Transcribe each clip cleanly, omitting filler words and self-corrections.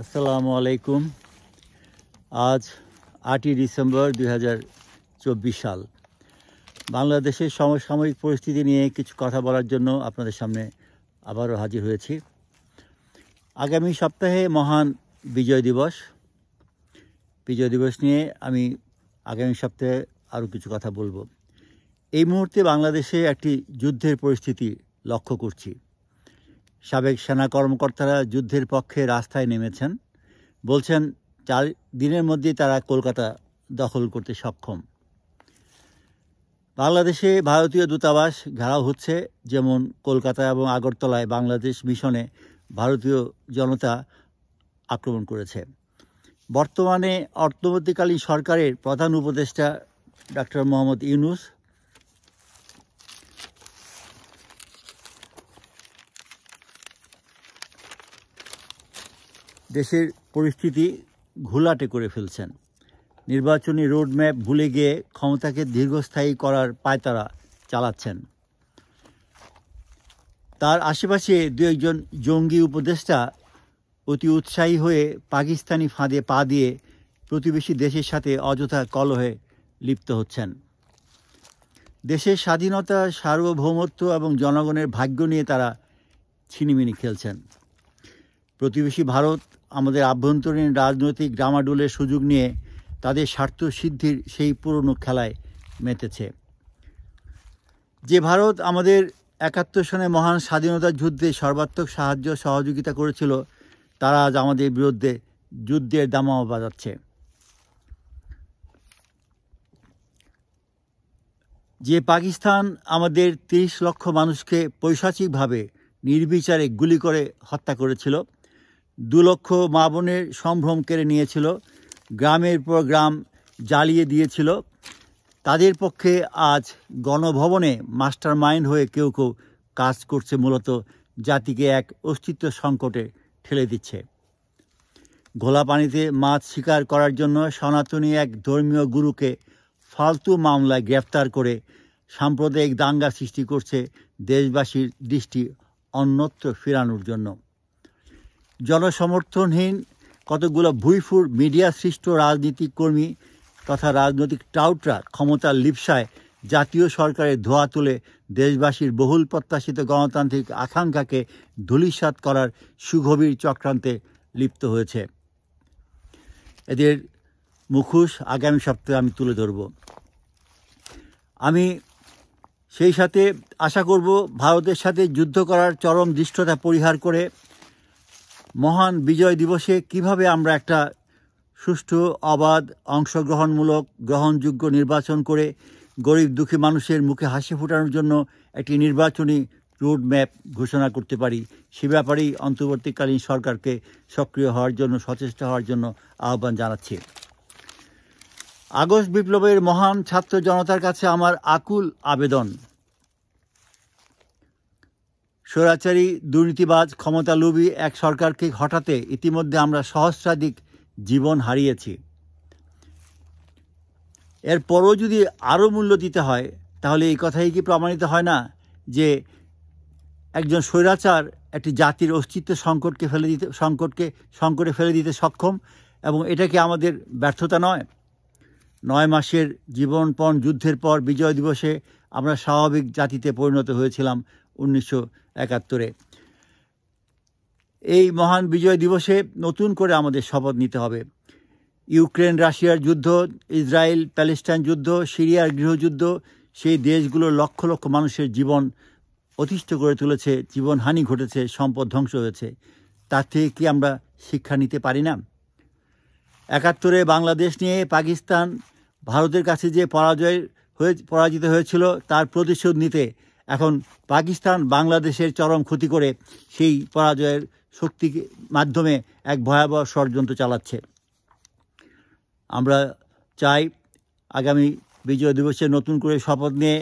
আসসালামু আলাইকুম। আজ 8ই ডিসেম্বর 2024 সাল। বাংলাদেশের সমসাময়িক পরিস্থিতি নিয়ে কিছু কথা বলার জন্য আপনাদের সামনে আবারও হাজির হয়েছি। আগামী সপ্তাহে মহান বিজয় দিবস নিয়ে আমি আগামী সপ্তাহে আরও কিছু কথা বলবো। এই মুহূর্তে বাংলাদেশে একটি যুদ্ধের পরিস্থিতি লক্ষ্য করছি। সাবেক সেনা কর্মকর্তারা যুদ্ধের পক্ষে রাস্তায় নেমেছেন, বলছেন 4 দিনের মধ্যেই তারা কলকাতা দখল করতে সক্ষম। বাংলাদেশে ভারতীয় দূতাবাস ঘেরাও হচ্ছে, যেমন কলকাতা এবং আগরতলায় বাংলাদেশ মিশনে ভারতীয় জনতা আক্রমণ করেছে। বর্তমানে অন্তর্বর্তীকালীন সরকারের প্রধান উপদেষ্টা ডক্টর মোহাম্মদ ইউনূস দেশের পরিস্থিতি ঘোলাটে করে ফেলছেন। নির্বাচনী রোডম্যাপ ভুলে গিয়ে ক্ষমতাকে দীর্ঘস্থায়ী করার পায়তারা চালাচ্ছেন। তার আশেপাশে দু একজন জঙ্গি উপদেষ্টা অতি উৎসাহী হয়ে পাকিস্তানি ফাঁদে পা দিয়ে প্রতিবেশী দেশের সাথে অযথা কলহে লিপ্ত হচ্ছেন। দেশের স্বাধীনতা, সার্বভৌমত্ব এবং জনগণের ভাগ্য নিয়ে তারা ছিনিমিনি খেলছেন। প্রতিবেশী ভারত আমাদের আভ্যন্তরীণ রাজনৈতিক ডামাডোলের সুযোগ নিয়ে তাদের স্বার্থ সিদ্ধির সেই পুরনো খেলায় মেতেছে। যে ভারত আমাদের 71 সনে মহান স্বাধীনতা যুদ্ধে সর্বাত্মক সাহায্য সহযোগিতা করেছিল, তারা আজ আমাদের বিরুদ্ধে যুদ্ধের দামামা বাজাচ্ছে। যে পাকিস্তান আমাদের 30 লক্ষ মানুষকে পৈশাচিকভাবে নির্বিচারে গুলি করে হত্যা করেছিল, 2 লক্ষ মা বোনের সম্ভ্রম কেড়ে নিয়েছিল, গ্রামের পর গ্রাম জ্বালিয়ে দিয়েছিল, তাদের পক্ষে আজ গণভবনে মাস্টার মাইন্ড হয়ে কেউ কেউ কাজ করছে, মূলত জাতিকে এক অস্তিত্ব সংকটে ঠেলে দিচ্ছে। ঘোলা পানিতে মাছ শিকার করার জন্য সনাতনী এক ধর্মীয় গুরুকে ফালতু মামলায় গ্রেফতার করে সাম্প্রদায়িক দাঙ্গা সৃষ্টি করছে দেশবাসীর দৃষ্টি অন্যত্র ফেরানোর জন্য। জনসমর্থনহীন কতগুলো ভুইফুর মিডিয়া সৃষ্ট রাজনীতিক কর্মী তথা রাজনৈতিক টাউটরা ক্ষমতার লিপ্সায় জাতীয় সরকারের ধোঁয়া তুলে দেশবাসীর বহুল প্রত্যাশিত গণতান্ত্রিক আকাঙ্ক্ষাকে ধূলিসাৎ করার সুগভীর চক্রান্তে লিপ্ত হয়েছে। এদের মুখোশ আগামী সপ্তাহে আমি তুলে ধরব। আমি সেই সাথে আশা করব ভারতের সাথে যুদ্ধ করার চরম ধৃষ্টতা পরিহার করে মহান বিজয় দিবসে কিভাবে আমরা একটা সুষ্ঠু, অবাধ, অংশগ্রহণমূলক, গ্রহণযোগ্য নির্বাচন করে গরিব দুঃখী মানুষের মুখে হাসি ফোটানোর জন্য একটি নির্বাচনী রোডম্যাপ ঘোষণা করতে পারি, সে ব্যাপারেই অন্তর্বর্তীকালীন সরকারকে সক্রিয় হওয়ার জন্য, সচেষ্ট হওয়ার জন্য আহ্বান জানাচ্ছি। আগস্ট বিপ্লবের মহান ছাত্র জনতার কাছে আমার আকুল আবেদন, স্বৈরাচারী, দুর্নীতিবাজ, ক্ষমতালোভী এক সরকারকে হটাতে ইতিমধ্যে আমরা সহস্রাধিক জীবন হারিয়েছি। এরপরও যদি আরও মূল্য দিতে হয়, তাহলে এই কথাই কি প্রমাণিত হয় না যে একজন স্বৈরাচার একটি জাতির অস্তিত্ব সংকটে ফেলে দিতে সক্ষম, এবং এটা কি আমাদের ব্যর্থতা নয়? 9 মাসের জীবনপণ যুদ্ধের পর বিজয় দিবসে আমরা স্বাভাবিক জাতিতে পরিণত হয়েছিলাম 1971-এ। এই মহান বিজয় দিবসে নতুন করে আমাদের শপথ নিতে হবে। ইউক্রেন রাশিয়ার যুদ্ধ, ইসরায়েল প্যালেস্টাইন যুদ্ধ, সিরিয়ার গৃহযুদ্ধ, সেই দেশগুলোর লক্ষ লক্ষ মানুষের জীবন অতিষ্ঠ করে তুলেছে, জীবনহানি ঘটেছে, সম্পদ ধ্বংস হয়েছে। তার থেকে কি আমরা শিক্ষা নিতে পারি না? 71-এ বাংলাদেশ নিয়ে পাকিস্তান ভারতের কাছে যে পরাজিত হয়েছিল, তার প্রতিশোধ নিতে এখন পাকিস্তান বাংলাদেশের চরম ক্ষতি করে সেই পরাজয়ের শক্তির মাধ্যমে এক ভয়াবহ ষড়যন্ত্র চালাচ্ছে। আমরা চাই আগামী বিজয় দিবসে নতুন করে শপথ নিয়ে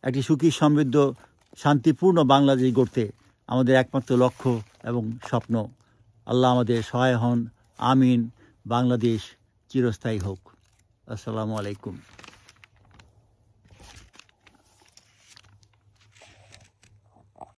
একটি সুখী, সমৃদ্ধ, শান্তিপূর্ণ বাংলাদেশ গড়তে আমাদের একমাত্র লক্ষ্য এবং স্বপ্ন। আল্লাহ আমাদের সহায় হন। আমিন। বাংলাদেশ চিরস্থায়ী হোক। আসসালামু আলাইকুম।